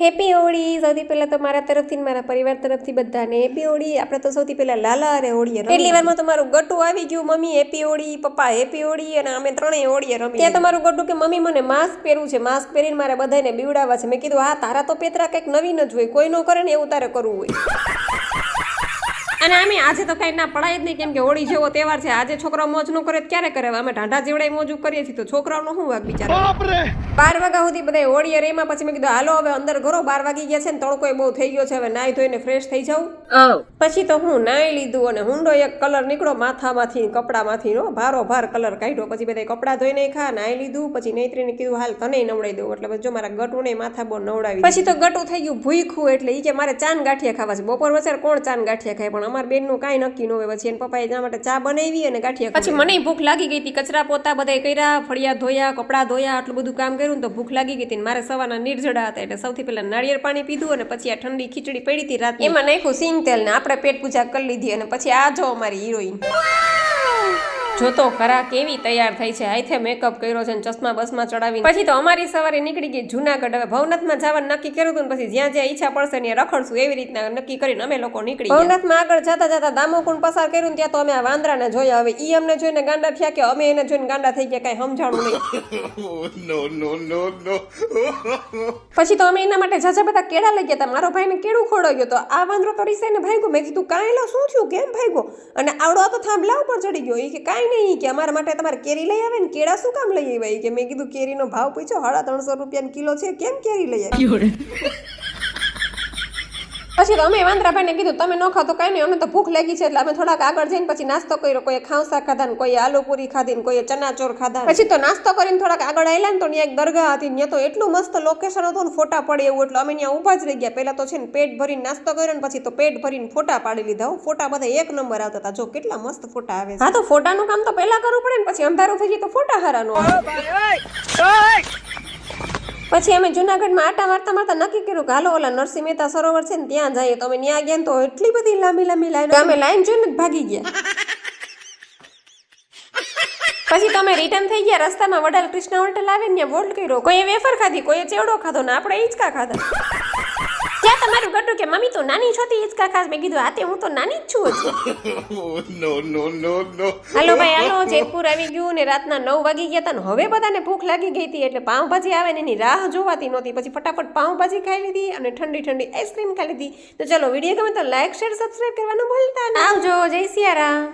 Happy Holi સૌથી પહેલા તો મારા તરફથી ને મારા પરિવાર તરફથી બધાને હેપી હોળી. આપણે તો સૌથી પહેલા લાલા અરે હોળીએ એટલી વારમાં તમારું ગટુ આવી ગયું, મમ્મી હેપી હોળી, પપ્પા હેપી હોળી, અને અમે ત્રણેય હોળીએ રમી. ત્યાં તમારું ગટુ કે મમ્મી મને માસ્ક પહેરવું છે, માસ્ક પહેરીને મારે બધાને બીવડાવવા છે. મેં કીધું હા તારા તો પેતરા કંઈક નવીન જ હોય, કોઈ ન કરે ને એવું તારે કરવું હોય. અને અમે આજે તો કઈ ના પડાય જ નહીં, કેમ કે હોળી જેવો તહેવાર છે. આજે છોકરાઓ મોજ ન કરે ક્યારે કરે? અમે ઢાંઢા જેવડાય મોજ કરીએ છીએ, તો છોકરાઓનો શું વાગ બિચારા. 12 વાગ્યા સુધી બધા હોળીએ રેમાં. પછી મેં કીધું હાલો હવે અંદર ઘરો, 12 વાગી ગયા છે ને તડકો બહુ થઈ ગયો છે, હવે નાઈ ધોઈને ફ્રેશ થઈ જાઉં. પછી તો હું નાઈ લીધું અને હુંડો એક કલર નીકળો માથામાંથી, કપડામાંથી, ભારો ભાર કલર કાઢ્યો. પછી બધા કપડા ધોઈ નાખ્યા, નાઈ લીધું. પછી નૈત્રીને કીધું હાલ તને નવડાવી દઉં, એટલે જો મારા ગટુ ને માથા બહુ નવડાવી. પછી તો ગટુ થઈ ગયું ભૂખ્યું, એટલે ઈ કે મારે ચાન ગાંઠિયા ખાવા છે. બપોર વચ્ચે કોણ ચાન ગાંઠિયા ખાય? પણ અમારા બેનનું કાંઈ નક્કી ન હોય. પછી એના પપ્પાએ એના માટે ચા બનાવી અને ગાંઠિયા. પછી મને ભૂખ લાગી ગઈ હતી, કચરા પોતા બધા કર્યા, ફળિયા ધોયા, કપડા ધોયા, આટલું બધું કામ કર્યું ને તો ભૂખ લાગી ગઈ હતી. મારે સવારના નિર્જળા હતા, એટલે સૌથી પહેલા નાળિયેર પાણી પીધું અને પછી આ ઠંડી ખીચડી પડી હતી રાત, એમાં નાખ્યું સિંગ તેલ ને આપણે પેટ પૂજા કરી લીધી. અને પછી આ જો અમારી હિરોઈન જોતો ખરા કેવી તૈયાર થઈ છે, હાથે મેકઅપ કર્યો છે, ચશ્મા બસમાં ચડાવી. પછી તો અમારી સવારે નીકળી ગઈ જુનાગઢ. હવે ભવનાથમાં જવાનું નક્કી કર્યું હતું, પછી જ્યાં જ્યાં ઈચ્છા પડશે ત્યાં રખડશું, એવી રીતના નક્કી કરીને અમે લોકો નીકળી. ભવનાથમાં આગળ જતા જતા દામોકુંડ પસાર કર્યું, ત્યાં તો અમે આ વાંદરાને જોયા. હવે ઈ અમને જોઈને ગાંડા થયા કે અમે એને જોઈને ગાંડા થઈ ગયા, કઈ સમજાણું નહીં. પછી તો અમે એના માટે જાજા બધા કેળા લઈ ગયા હતા. મારો ભાઈને કેળું ખોડાવ્યો તો આ વાંદરો તો રીસાઈને ભાગ્યો. મેં કીધું કાંઈ લા શું થયું, કેમ ભાગ્યો? અને આવડો તો થાંભલા ઉપર ચડી ગયો. એ કે કાંઈ નહીં, કે અમારા માટે તમારે કેરી લઈ આવે ને, કેળા શું કામ લઈ આવ્યા? કે મેં કીધું કેરીનો ભાવ પૂછ્યો, 350 રૂપિયા કિલો છે, કેમ કેરી લઈ આવી? પછી તો અમે વાંદરાભાઈને કીધું તમે ન ખાતો કાંઈ નહીં, અમે તો ભૂખ લાગી છે. એટલે અમે થોડાક આગળ જઈને પછી નાસ્તો કર્યો. કોઈ ખાવસા ખાધા ને, કોઈ આલુ પૂરી ખાધી ને, કોઈ ચનાચોર ખાધા. પછી તો નાસ્તો કરીને થોડાક આગળ આવેલા ને તો ત્યાં એક દરગાહ હતી, ત્યાં તો એટલું મસ્ત લોકેશન હતું ને, ફોટા પડે એવું. એટલે અમે ત્યાં ઊભા જ રહી ગયા. પહેલા તો છે ને પેટ ભરીને નાસ્તો કર્યો ને પછી તો પેટ ભરીને ફોટા પાડી લીધા. ફોટા બધા એક નંબર આવતા હતા, જો કેટલા મસ્ત ફોટા આવે. હા તો ફોટાનું કામ તો પહેલા કરવું પડે ને, પછી અંધારું થઈ જાય તો ફોટા હારાનું આવે. પછી અમે જુનાગઢમાં આટા મારતા મારતા નક્કી કર્યું કે હાલો ઓલા નરસિંહ મહેતા સરોવર છે ને ત્યાં જઈએ. તો અમે ત્યાં ગયા તો એટલી બધી લાંબી લાંબી લાઈન, અમે લાઈન જોઈને જ ભાગી ગયા. પછી તમે રિટર્ન થઈ ગયા. રસ્તામાં વડાલ કૃષ્ણ હોટલ આવે ને ત્યાં વોલ્ટ કર્યો. કોઈએ વેફર ખાધી, કોઈએ ચેવડો ખાધો ને આપણે હિંચકા ખાધા. ત્યાં તમારું ગટુ કે મમ્મી તું નાની છો હિંચકા ખાસ? મેં કીધું હા હું તો નાની જ છું. હાલો ભાઈ હાલો, જેતપુર આવી ગયું ને રાતના 9 વાગી ગયા હતા ને હવે બધાને ભૂખ લાગી ગઈ હતી, એટલે પાઉંભાજી આવે ને એની રાહ જોવાતી નહોતી. પછી ફટાફટ પાઉંભાજી ખાઈ લીધી અને ઠંડી ઠંડી આઈસ્ક્રીમ ખાઈ લીધી. તો ચલો વિડીયો ગમે તો લાઈક શેર સબસ્ક્રાઈબ કરવાનું ભૂલતા નહીં. આવજો, જય સિયારામ.